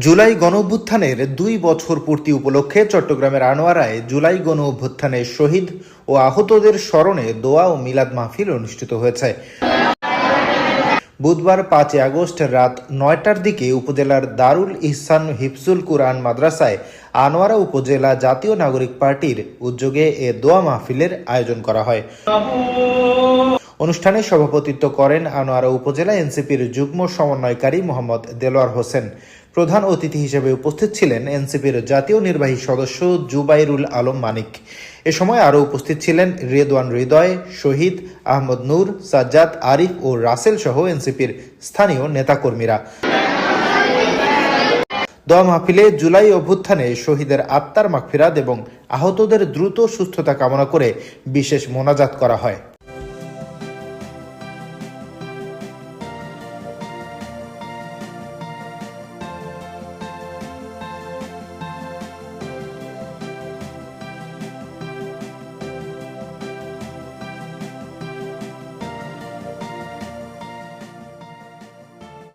জুলাই গণঅভ্যুত্থানের ২ বছর পূর্তি উপলক্ষে চট্টগ্রামের আনোয়ারায় জুলাই গণঅভ্যুত্থানে শহীদ ও আহতদের স্মরণে দোয়া ও মিলাদ মাহফিল অনুষ্ঠিত হয়েছে। বুধবার ৫ আগস্ট রাত ৯টার দিকে উপজেলার দারুল ইহসান হিফজুল কুরআন মাদ্রাসায় আনোয়ারা উপজেলা জাতীয় নাগরিক পার্টির উদ্যোগে এ দোয়া মাহফিলের আয়োজন করা হয়। অনুষ্ঠানে সভাপতিত্ব করেন আনোয়ারা উপজেলা এনসিপির যুগ্ম সমন্বয়কারী মোহাম্মদ দেলোয়ার হোসেন। প্রধান অতিথি হিসেবে উপস্থিত ছিলেন এনসিপির জাতীয় নির্বাহী সদস্য জুবাইরুল আলম মানিক। এ সময় আরও উপস্থিত ছিলেন রেদওয়ান হৃদয়, শহীদ আহমদ নূর, সাজ্জাদ, আরিফ ও রাসেল সহ এনসিপির স্থানীয় নেতাকর্মীরা। দোয়া মাহফিলে জুলাই অভ্যুত্থানে শহীদের আত্মার মাগফিরাত এবং আহতদের দ্রুত সুস্থতা কামনা করে বিশেষ মোনাজাত করা হয়।